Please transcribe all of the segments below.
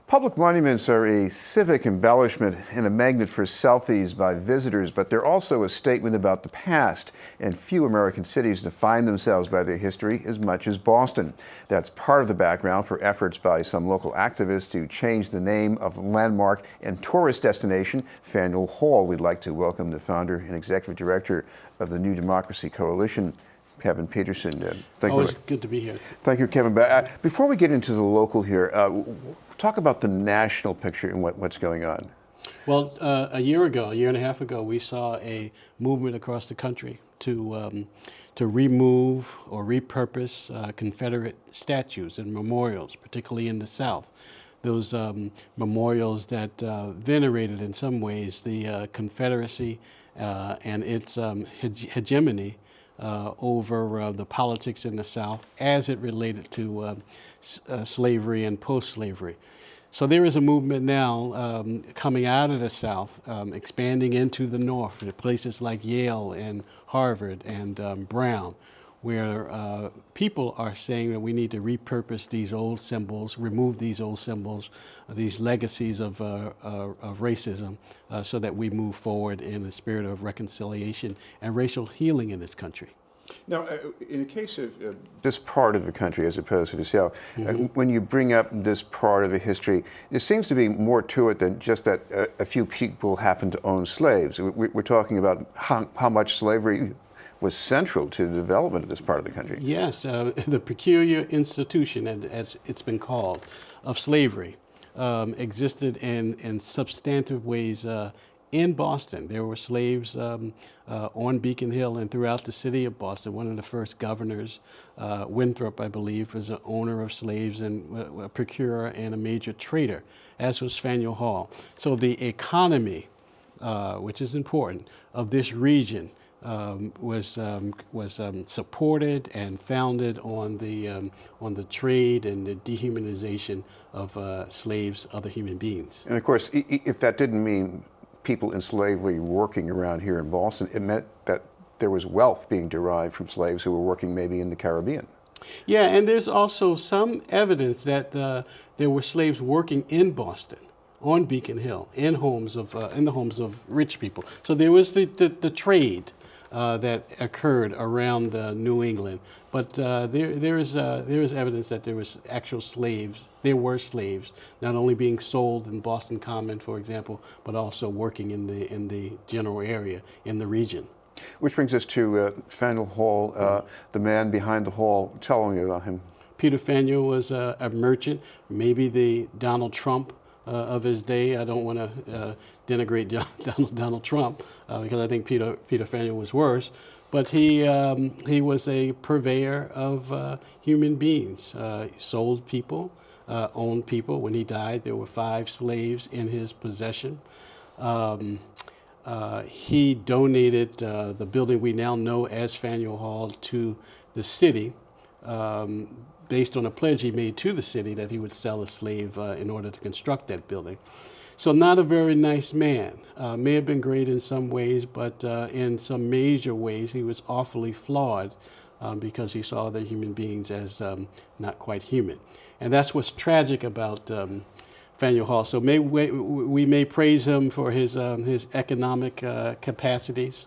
Public monuments are a civic embellishment and a magnet for selfies by visitors, but they're also a statement about the past, and few American cities define themselves by their history as much as Boston. That's part of the background for efforts by some local activists to change the name of the landmark and tourist destination, Faneuil Hall. We'd like to welcome the founder and executive director of the New Democracy Coalition, Kevin Peterson. Thank you. Always good to be here. Thank you, Kevin. Before we get into the local here, talk about the national picture and what's going on. Well, a year and a half ago, we saw a movement across the country to remove or repurpose Confederate statues and memorials, particularly in the South. Those memorials that venerated in some ways the Confederacy and its hegemony over the politics in the South as it related to slavery and post-slavery. So there is a movement now coming out of the South, expanding into the North, to places like Yale and Harvard and Brown, where people are saying that we need to repurpose these old symbols, remove these old symbols, these legacies of racism, so that we move forward in the spirit of reconciliation and racial healing in this country. Now, in the case of this part of the country as opposed to the South, when you bring up this part of the history, there seems to be more to it than just that a few people happen to own slaves. We're talking about how much slavery was central to the development of this part of the country. Yes, the peculiar institution, as it's been called, of slavery existed in substantive ways in Boston. There were slaves on Beacon Hill and throughout the city of Boston. One of the first governors, Winthrop, I believe, was an owner of slaves and a procurer and a major trader, as was Faneuil Hall. So the economy, which is important, of this region was supported and founded on the trade and the dehumanization of slaves, other human beings. And of course, if that didn't mean people in slavery working around here in Boston, it meant that there was wealth being derived from slaves who were working maybe in the Caribbean. Yeah, and there's also some evidence that there were slaves working in Boston, on Beacon Hill, in the homes of rich people. So there was the trade that occurred around New England, but there is evidence that there was actual slaves. There were slaves not only being sold in Boston Common, for example, but also working in the general area in the region. Which brings us to Faneuil Hall, the man behind the hall. Tell me about him. Peter Faneuil was a merchant, maybe the Donald Trump of his day. I don't want to denigrate Donald Trump because I think Peter Faneuil was worse. But he was a purveyor of human beings. He sold people, owned people. When he died, there were 5 slaves in his possession. He donated the building we now know as Faneuil Hall to the city, based on a pledge he made to the city that he would sell a slave in order to construct that building. So not a very nice man. May have been great in some ways, but in some major ways he was awfully flawed because he saw the human beings as not quite human. And that's what's tragic about Faneuil Hall. So we may praise him for his economic capacities.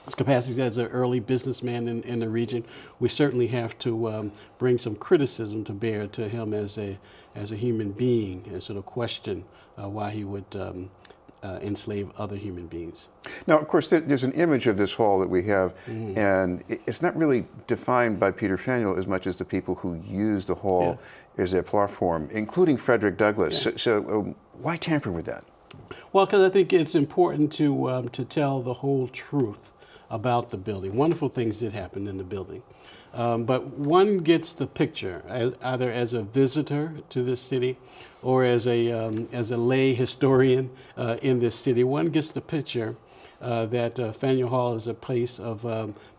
His capacity as an early businessman in the region. We certainly have to bring some criticism to bear to him as a human being and sort of question why he would enslave other human beings. Now, of course, there's an image of this hall that we have, and it's not really defined by Peter Faneuil as much as the people who use the hall as their platform, including Frederick Douglass. So why tamper with that? Well, because I think it's important to tell the whole truth about the building. Wonderful things did happen in the building. But one gets the picture, either as a visitor to this city or as a lay historian in this city. One gets the picture that Faneuil Hall is a place of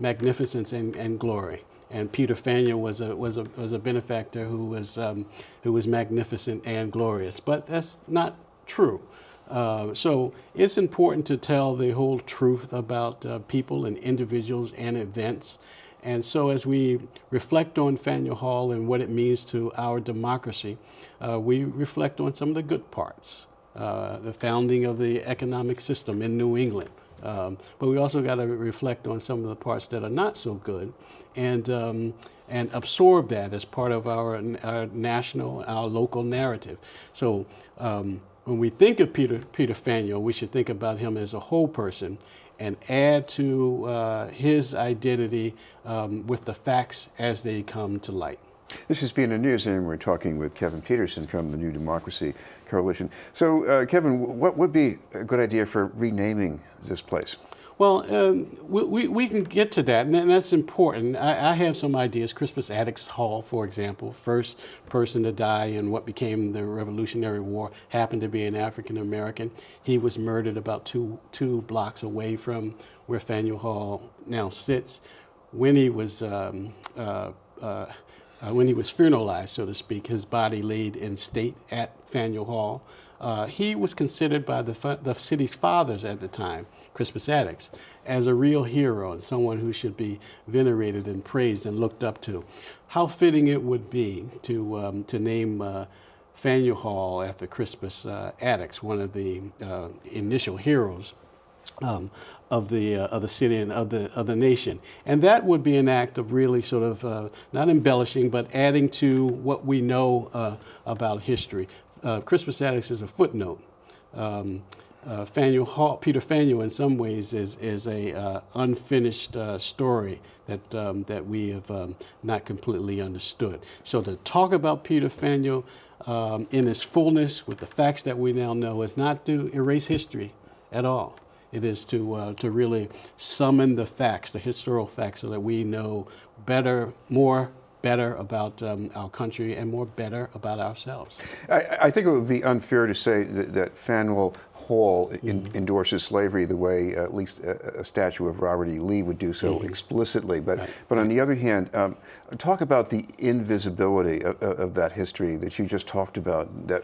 magnificence and glory. And Peter Faneuil was a benefactor who was magnificent and glorious. But that's not true. So it's important to tell the whole truth about people and individuals and events And so as we reflect on Faneuil Hall and what it means to our democracy, we reflect on some of the good parts. The founding of the economic system in New England. But we also got to reflect on some of the parts that are not so good and absorb that as part of our national, our local narrative. So when we think of Peter Faneuil, we should think about him as a whole person and add to his identity with the facts as they come to light. This is Being the News, and we're talking with Kevin Peterson from the New Democracy Coalition. So, Kevin, what would be a good idea for renaming this place? Well, we can get to that, and that's important. I have some ideas. Crispus Attucks Hall, for example, first person to die in what became the Revolutionary War, happened to be an African American. He was murdered about two blocks away from where Faneuil Hall now sits. When he was funeralized, so to speak, his body laid in state at Faneuil Hall. He was considered by the city's fathers at the time, Crispus Attucks, as a real hero and someone who should be venerated and praised and looked up to. How fitting it would be to name Faneuil Hall after Crispus Attucks, one of the initial heroes of the city and of the nation. And that would be an act of really sort of not embellishing, but adding to what we know about history. Crispus Attucks is a footnote. Faneuil Hall, Peter Faneuil, in some ways, is a unfinished story that we have not completely understood. So to talk about Peter Faneuil in its fullness with the facts that we now know is not to erase history at all. It is to really summon the facts, the historical facts, so that we know better about our country and more better about ourselves. I think it would be unfair to say that Faneuil Hall endorses slavery the way at least a statue of Robert E. Lee would do so explicitly. But on the other hand, talk about the invisibility of that history that you just talked about, that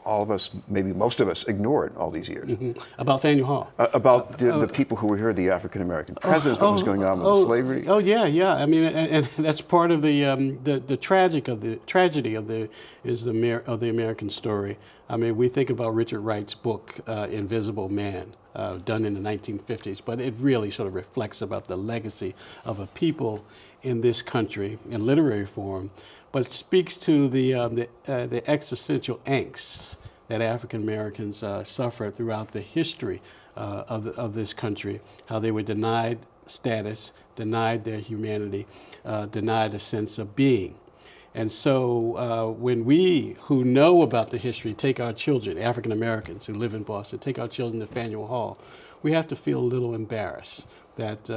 all of us, maybe most of us, ignored all these years. About Faneuil Hall? About the people who were here, the African-American presence, what was going on with slavery. Oh, yeah. I mean, and that's part of the tragedy of the American story. I mean, we think about Richard Wright's book, Invisible Man, done in the 1950s, but it really sort of reflects about the legacy of a people in this country in literary form, but it speaks to the existential angst that African Americans suffered throughout the history of this country, how they were denied status, denied their humanity, denied a sense of being. And so when we who know about the history take our children, African Americans who live in Boston, take our children to Faneuil Hall, we have to feel a little embarrassed that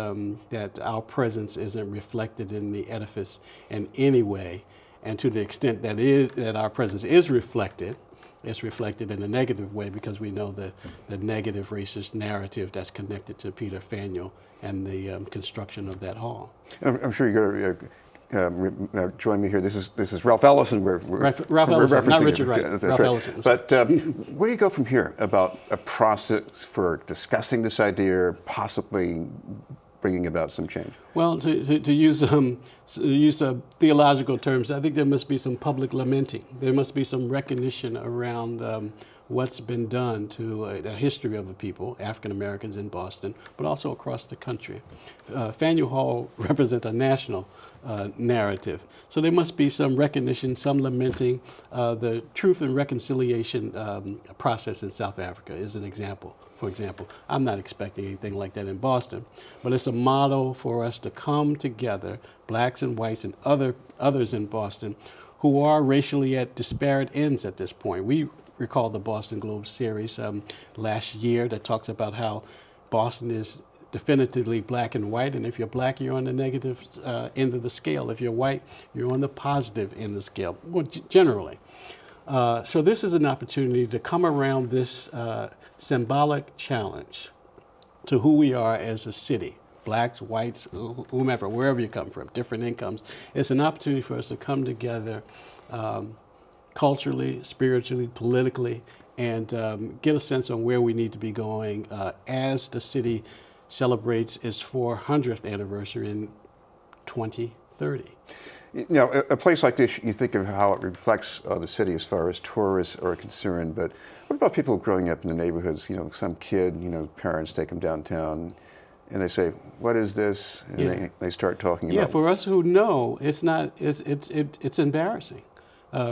our presence isn't reflected in the edifice in any way. And to the extent that our presence is reflected, it's reflected in a negative way, because we know the negative racist narrative that's connected to Peter Faneuil and the construction of that hall. I'm sure you're going to join me here. This is Ralph Ellison. Ralph Ellison, not Richard Wright. That's Ralph right. Ellison. But where do you go from here about a process for discussing this idea, possibly bringing about some change? Well, to use theological terms, I think there must be some public lamenting. There must be some recognition around what's been done to a history of the people, African Americans in Boston, but also across the country. Faneuil Hall represents a national narrative. So there must be some recognition, some lamenting. The Truth and Reconciliation process in South Africa is an example. For example, I'm not expecting anything like that in Boston, but it's a model for us to come together, blacks and whites and others in Boston, who are racially at disparate ends at this point. We recall the Boston Globe series last year that talks about how Boston is definitively black and white, and if you're black, you're on the negative end of the scale. If you're white, you're on the positive end of the scale, well, generally. So this is an opportunity to come around this symbolic challenge to who we are as a city, blacks, whites, whomever, wherever you come from, different incomes. It's an opportunity for us to come together culturally, spiritually, politically, and get a sense on where we need to be going as the city celebrates its 400th anniversary in 2030. You know, a place like this, you think of how it reflects the city as far as tourists are concerned, but what about people growing up in the neighborhoods? You know, some kid, you know, parents take them downtown and they say, what is this? And they start talking about. Yeah, for us who know, it's not, it's embarrassing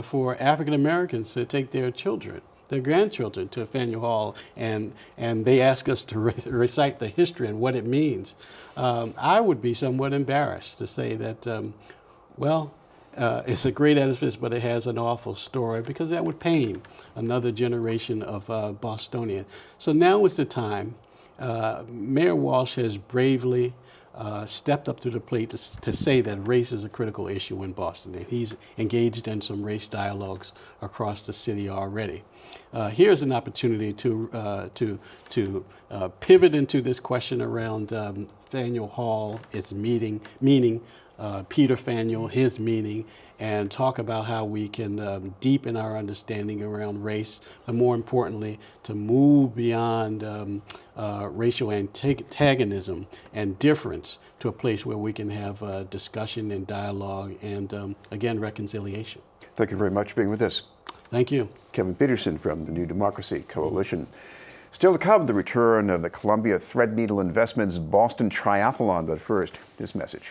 for African Americans to take their children, their grandchildren to Faneuil Hall, and they ask us to recite the history and what it means. I would be somewhat embarrassed to say that, well, it's a great edifice, but it has an awful story, because that would pain another generation of Bostonians. So now is the time. Mayor Walsh has bravely stepped up to the plate to say that race is a critical issue in Boston. And he's engaged in some race dialogues across the city already. Here's an opportunity to pivot into this question around Faneuil Hall, its meaning, Peter Faneuil, his meaning, and talk about how we can deepen our understanding around race, but more importantly, to move beyond racial antagonism and difference to a place where we can have discussion and dialogue and, again, reconciliation. Thank you very much for being with us. Thank you. Kevin Peterson from the New Democracy Coalition. Still to come, the return of the Columbia Threadneedle Investments Boston Triathlon, but first, this message.